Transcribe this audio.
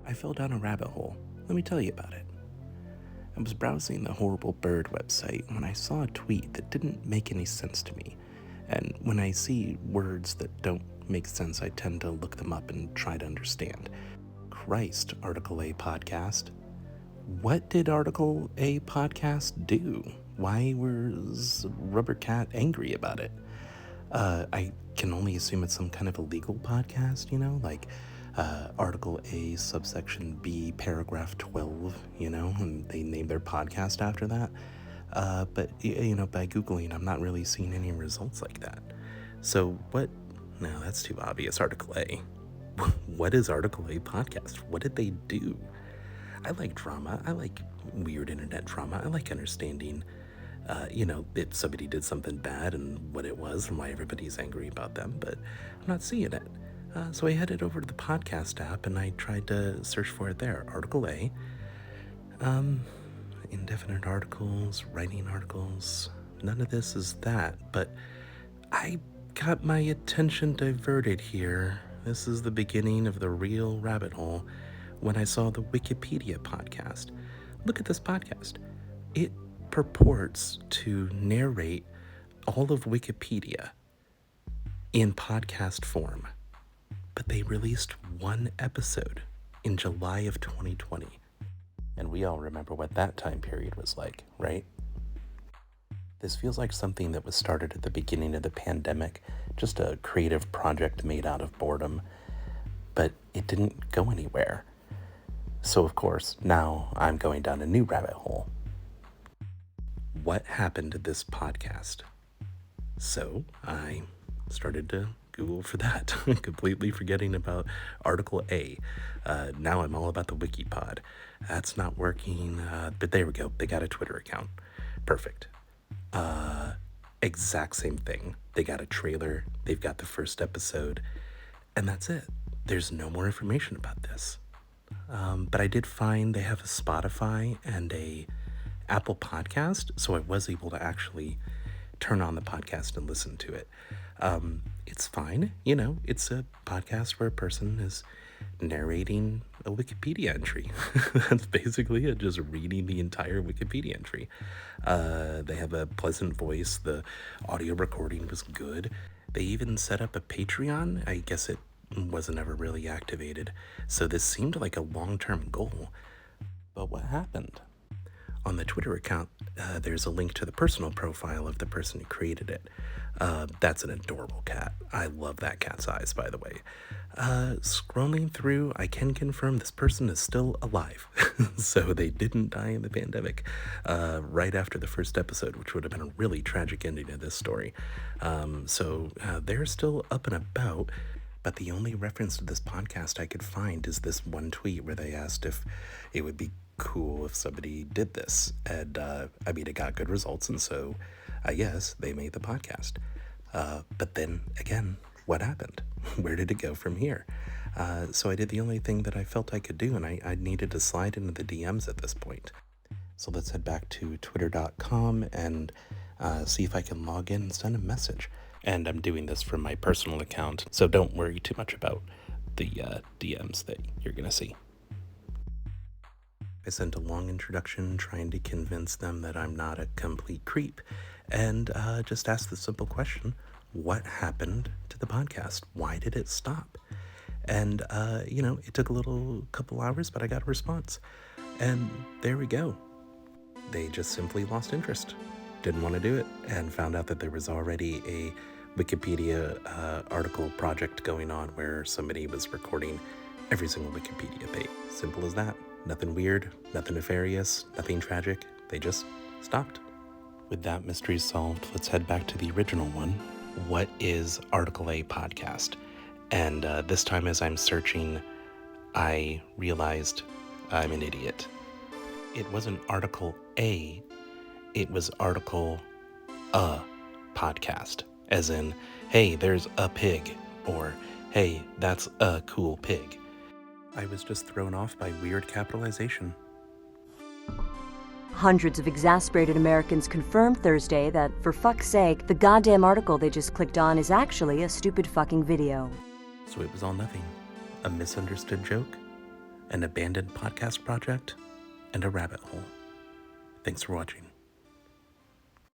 I fell down a rabbit hole. Let me tell you about it. I was browsing the Horrible Bird website when I saw a tweet that didn't make any sense to me. And when I see words that don't make sense, I tend to look them up and try to understand. Christ, Article A podcast. What did Article A podcast do? Why was Rubber Cat angry about it? I can only assume it's some kind of illegal podcast, like Article A, subsection B, paragraph 12, and they named their podcast after that. But by Googling, I'm not really seeing any results like that. So what? No, that's too obvious. Article A. What is Article A podcast? What did they do? I like drama. I like weird internet drama. I like understanding, if somebody did something bad and what it was and why everybody's angry about them, but I'm not seeing it. So I headed over to the podcast app and I tried to search for it there. Article A. Indefinite articles, writing articles. None of this is that, but I got my attention diverted here. This is the beginning of the real rabbit hole when I saw the Wikipedia podcast. Look at this podcast. It purports to narrate all of Wikipedia in podcast form, but they released one episode in July of 2020. And we all remember what that time period was like, right? This feels like something that was started at the beginning of the pandemic, just a creative project made out of boredom, but it didn't go anywhere. So of course, now I'm going down a new rabbit hole. What happened to this podcast? So I started to Google for that, completely forgetting about Article A. Now I'm all about the Wikipod. That's not working, but there we go. They got a Twitter account. Perfect. Exact same thing. They got a trailer. They've got the first episode, and that's it. There's no more information about this. But I did find they have a Spotify and a Apple podcast, so I was able to actually turn on the podcast and listen to it. It's fine. It's a podcast where a person is narrating a Wikipedia entry. That's basically it, just reading the entire Wikipedia entry. They have a pleasant voice. The audio recording was good. They even set up a Patreon. I guess it wasn't ever really activated. So this seemed like a long-term goal. But what happened? On the Twitter account, there's a link to the personal profile of the person who created it. That's an adorable cat. I love that cat's eyes, by the way. Scrolling through, I can confirm this person is still alive. So they didn't die in the pandemic right after the first episode, which would have been a really tragic ending to this story. So they're still up and about. But the only reference to this podcast I could find is this one tweet where they asked if it would be cool if somebody did this. And it got good results, and so I guess they made the podcast. But then again, what happened? Where did it go from here? So I did the only thing that I felt I could do, and I needed to slide into the DMs at this point. So let's head back to twitter.com and see if I can log in and send a message. And I'm doing this from my personal account, so don't worry too much about the DMs that you're going to see. I sent a long introduction trying to convince them that I'm not a complete creep, and just asked the simple question, what happened to the podcast? Why did it stop? And, it took a couple hours, but I got a response. And there we go. They just simply lost interest, didn't want to do it, and found out that there was already a Wikipedia article project going on where somebody was recording every single Wikipedia page. Simple as that. Nothing weird, nothing nefarious, nothing tragic. They just stopped. With that mystery solved, let's head back to the original one. What is Article A podcast? And this time as I'm searching, I realized I'm an idiot. It wasn't Article A, it was Article A podcast. As in, hey, there's a pig, or hey, that's a cool pig. I was just thrown off by weird capitalization. Hundreds of exasperated Americans confirmed Thursday that, for fuck's sake, the goddamn article they just clicked on is actually a stupid fucking video. So it was all nothing. A misunderstood joke? an abandoned podcast project, and a rabbit hole. Thanks for watching.